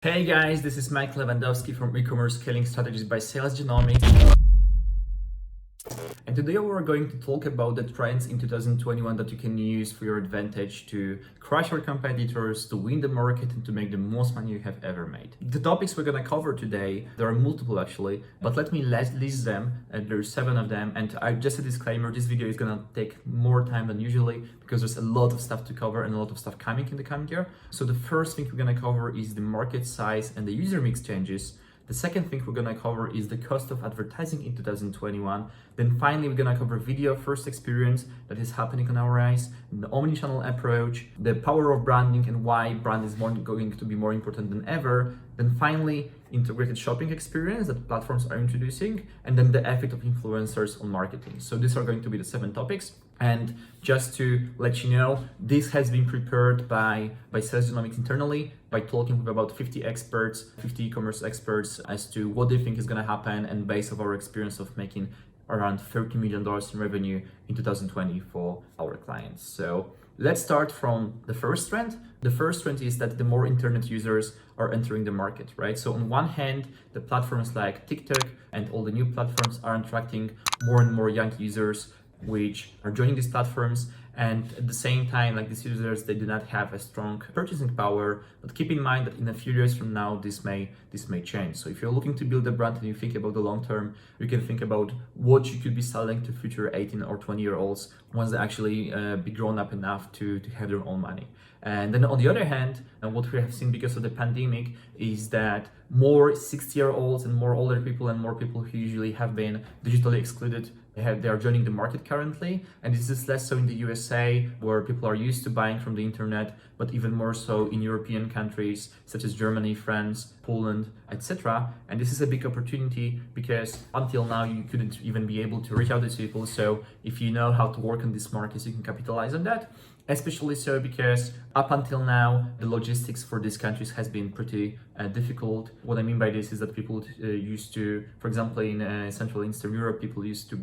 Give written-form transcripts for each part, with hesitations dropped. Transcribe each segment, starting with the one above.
Hey guys, this is Mike Lewandowski from eCommerce Scaling Strategies by Sales Genomics. And today we're going to talk about the trends in 2021 that you can use for your advantage to crush your competitors, to win the market, and to make the most money you have ever made. The topics we're going to cover today, there are multiple actually, but let me list them. There's 7 of them, and just a disclaimer, this video is going to take more time than usually because there's a lot of stuff to cover and a lot of stuff coming in the coming year. So the first thing we're going to cover is the market size and the user mix changes. The second thing we're going to cover is the cost of advertising in 2021. Then finally, we're going to cover video first experience that is happening on our eyes, the omnichannel approach, the power of branding and why brand is going to be more important than ever. Then finally, integrated shopping experience that platforms are introducing, and then the effect of influencers on marketing. So these are going to be the 7 topics. And just to let you know, this has been prepared by Sales Genomics internally by talking with about 50 experts, 50 e-commerce experts as to what they think is going to happen, and based on our experience of making around $30 million in revenue in 2020 for our clients. So let's start from the first trend. The first trend is that the more internet users are entering the market, right? So on one hand, the platforms like TikTok and all the new platforms are attracting more and more young users which are joining these platforms, and at the same time, like these users, they do not have a strong purchasing power. But keep in mind that in a few years from now, this may change. So if you're looking to build a brand and you think about the long term, you can think about what you could be selling to future 18 or 20-year-olds once they actually be grown up enough to have their own money. And then on the other hand, and what we have seen because of the pandemic is that more 60-year-olds and more older people and more people who usually have been digitally excluded, they are joining the market currently. And this is less so in the USA, where people are used to buying from the internet, but even more so in European countries such as Germany, France, Poland, etc. And this is a big opportunity because until now you couldn't even be able to reach out to people. So if you know how to work on these markets, you can capitalize on that. Especially so because up until now, the logistics for these countries has been pretty difficult. What I mean by this is that people used to, for example, in Central and Eastern Europe, people used to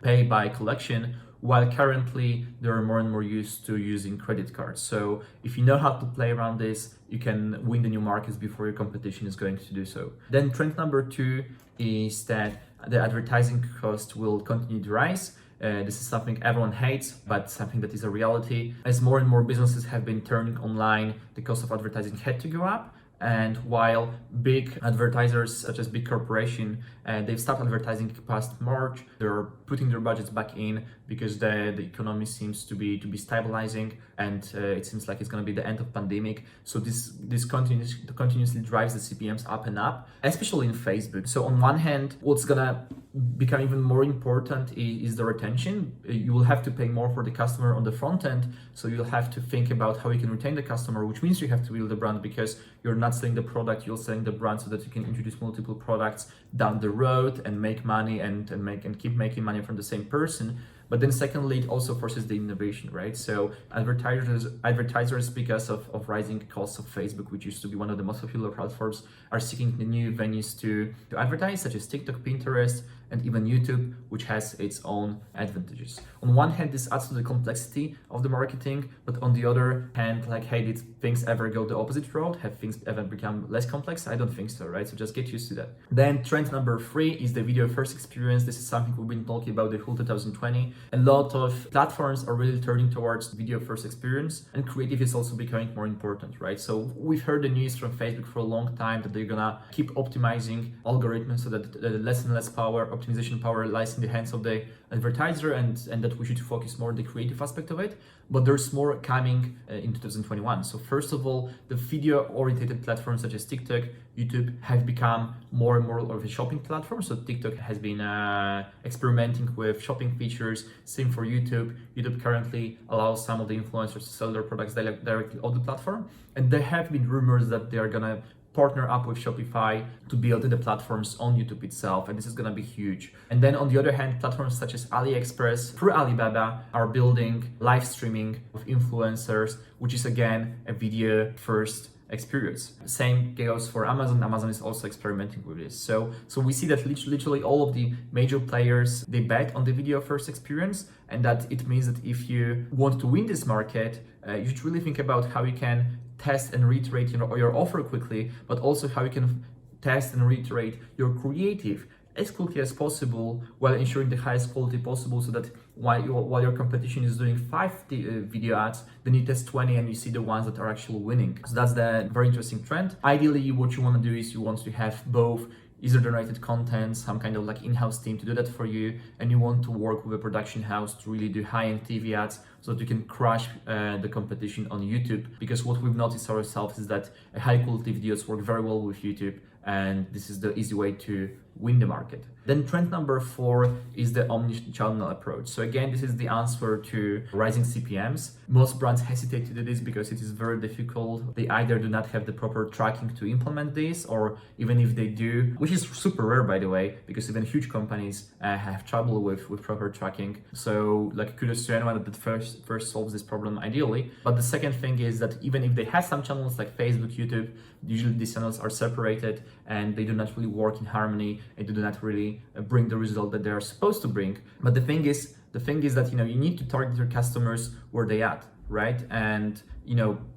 pay by collection, while currently they are more and more used to using credit cards. So if you know how to play around this, you can win the new markets before your competition is going to do so. Then trend number 2 is that the advertising cost will continue to rise. This is something everyone hates, but something that is a reality. As more and more businesses have been turning online, the cost of advertising had to go up. And while big advertisers such as big corporation, they've stopped advertising past March, they're putting their budgets back in because the economy seems to be stabilizing, and it seems like it's going to be the end of pandemic. So this continuously drives the CPMs up and up, especially in Facebook. So on one hand, what's gonna become even more important is the retention. You will have to pay more for the customer on the front end, so you'll have to think about how you can retain the customer, which means you have to build the brand because you're not selling the product, you're selling the brand so that you can introduce multiple products down the road and make money and keep making money from the same person. But then secondly, it also forces the innovation, right? So advertisers, because of rising costs of Facebook, which used to be one of the most popular platforms, are seeking the new venues to advertise, such as TikTok, Pinterest, and even YouTube, which has its own advantages. On one hand, this adds to the complexity of the marketing, but on the other hand, like, hey, did things ever go the opposite road? Have things ever become less complex? I don't think so, right? So just get used to that. Then trend number 3 is the video first experience. This is something we've been talking about the whole 2020. A lot of platforms are really turning towards video first experience, and creative is also becoming more important, right? So we've heard the news from Facebook for a long time that they're gonna keep optimizing algorithms so that less and less optimization power lies in the hands of the advertiser, and that we should focus more on the creative aspect of it. But there's more coming in 2021. So first of all, the video-oriented platforms such as TikTok, YouTube have become more and more of a shopping platform. So TikTok has been experimenting with shopping features. Same for YouTube. YouTube currently allows some of the influencers to sell their products directly on the platform. And there have been rumors that they are gonna partner up with Shopify to build the platforms on YouTube itself, and this is gonna be huge. And then on the other hand, platforms such as AliExpress through Alibaba are building live streaming with influencers, which is again a video first experience. Same goes for Amazon. Amazon is also experimenting with this. So we see that literally all of the major players, they bet on the video first experience, and that it means that if you want to win this market, you should really think about how you can test and reiterate your offer quickly, but also how you can test and reiterate your creative as quickly as possible while ensuring the highest quality possible, so that while your competition is doing 5 video ads, then you test 20 and you see the ones that are actually winning. So that's the very interesting trend. Ideally, what you want to do is you want to have both user-generated content, some kind of like in-house team to do that for you, and you want to work with a production house to really do high-end TV ads so that you can crush the competition on YouTube. Because what we've noticed ourselves is that high-quality videos work very well with YouTube, and this is the easy way to win the market. Then trend number 4 is the omnichannel approach. So again, this is the answer to rising CPMs. Most brands hesitate to do this because it is very difficult. They either do not have the proper tracking to implement this, or even if they do, which is super rare by the way, because even huge companies have trouble with proper tracking. So like kudos to anyone that first solves this problem ideally. But the second thing is that even if they have some channels like Facebook, YouTube, usually these channels are separated and they do not really work in harmony, and they do not really bring the result that they are supposed to bring. But the thing is that you need to target your customers where they at, right? And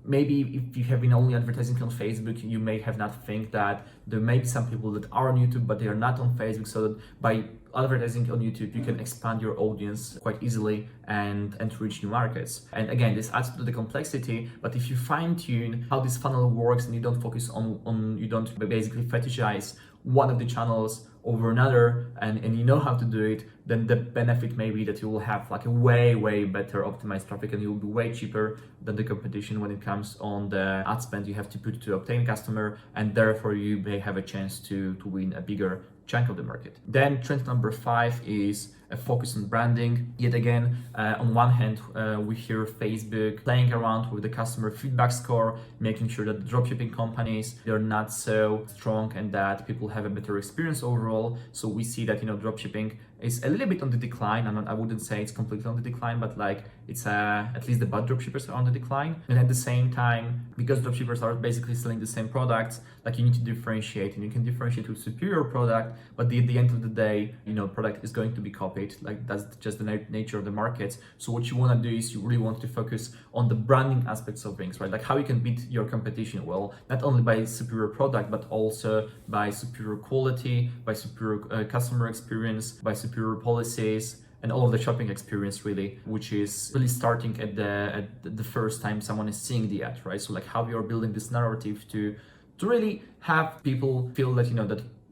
maybe if you have been only advertising on Facebook, you may have not think that there may be some people that are on YouTube but they are not on Facebook, so that by advertising on YouTube you can expand your audience quite easily and reach new markets. And again, this adds to the complexity, but if you fine-tune how this funnel works and you don't focus on you don't basically fetishize one of the channels over another, and you know how to do it, then the benefit may be that you will have like a way better optimized traffic, and you will be way cheaper than the competition when it comes on the ad spend you have to put to obtain a customer, and therefore you may have a chance to win a bigger chunk of the market. Then trend number 5 is a focus on branding. Yet again, on one hand, we hear Facebook playing around with the customer feedback score, making sure that the dropshipping companies, they're not so strong and that people have a better experience overall. So we see that dropshipping is a little bit on the decline. I wouldn't say it's completely on the decline, but like it's at least the bad dropshippers are on the decline. And at the same time, because dropshippers are basically selling the same products, like you need to differentiate, and you can differentiate with superior product, but at the end of the day, product is going to be copied. Like that's just the nature of the market. So what you want to do is you really want to focus on the branding aspects of things, right? Like how you can beat your competition. Well, not only by superior product, but also by superior quality, by superior customer experience, by superior policies, and all of the shopping experience really, which is really starting at the first time someone is seeing the ad, right? So like how you're building this narrative to really have people feel that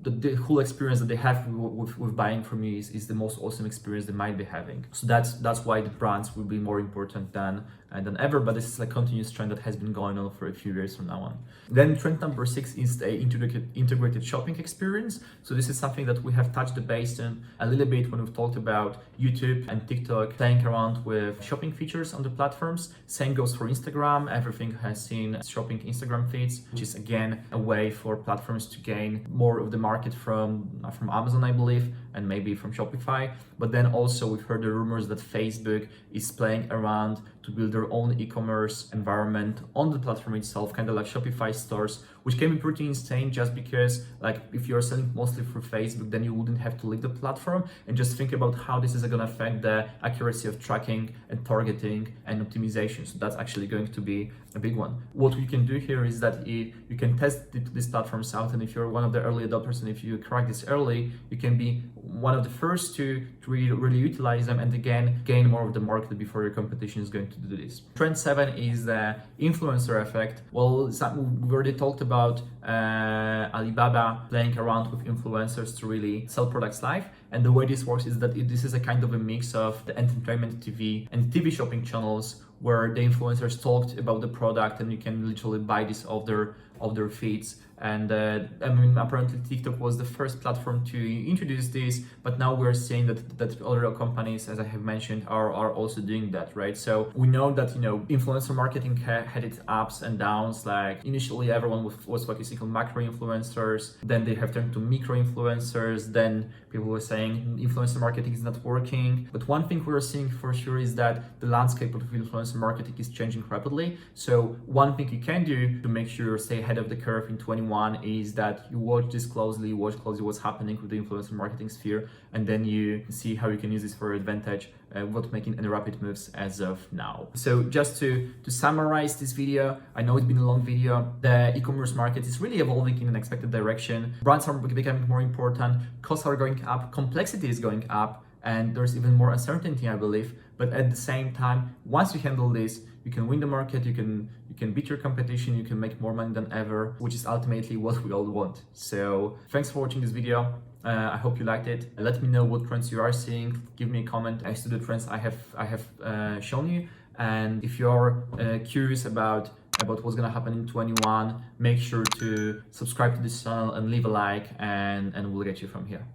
that the whole experience that they have with buying from you is the most awesome experience they might be having. So that's why the brands will be more important than ever, but this is a continuous trend that has been going on for a few years from now on. Then trend number 6 is the integrated shopping experience. So this is something that we have touched the base on a little bit when we've talked about YouTube and TikTok playing around with shopping features on the platforms. Same goes for Instagram. Everything has seen shopping Instagram feeds, which is again a way for platforms to gain more of the market from Amazon, I believe, and maybe from Shopify. But then also we've heard the rumors that Facebook is playing around to build their own e-commerce environment on the platform itself, kind of like Shopify stores, which can be pretty insane just because like if you're selling mostly through Facebook, then you wouldn't have to leave the platform. And just think about how this is going to affect the accuracy of tracking and targeting and optimization. So that's actually going to be a big one. What we can do here is that you can test these platforms out, and if you're one of the early adopters and if you crack this early, you can be one of the first to really utilize them and again gain more of the market before your competition is going to do this. Trend 7 is the influencer effect. Well, we already talked about Alibaba playing around with influencers to really sell products live. And the way this works is that this is a kind of a mix of the entertainment TV and TV shopping channels where the influencers talked about the product and you can literally buy this off their feeds. And apparently TikTok was the first platform to introduce this, but now we're seeing that other companies, as I have mentioned, are also doing that, right? So we know that influencer marketing had its ups and downs. Like initially everyone was focusing on macro influencers, then they have turned to micro influencers, then people were saying influencer marketing is not working. But one thing we're seeing for sure is that the landscape of influencer marketing is changing rapidly. So one thing you can do to make sure you stay ahead ahead of the curve in 21 is that you watch this closely, watch closely what's happening with the influencer marketing sphere, and then you see how you can use this for your advantage without making any rapid moves as of now. So just to summarize this video, I know it's been a long video. The e-commerce market is really evolving in an expected direction. Brands are becoming more important, costs are going up, complexity is going up, and there's even more uncertainty, I believe. But at the same time, once you handle this, you can win the market, you can beat your competition, you can make more money than ever, which is ultimately what we all want. So thanks for watching this video. I hope you liked it. Let me know what trends you are seeing. Give me a comment as to the trends I have shown you. And if you're curious about what's gonna happen in 21, make sure to subscribe to this channel and leave a like, and we'll get you from here.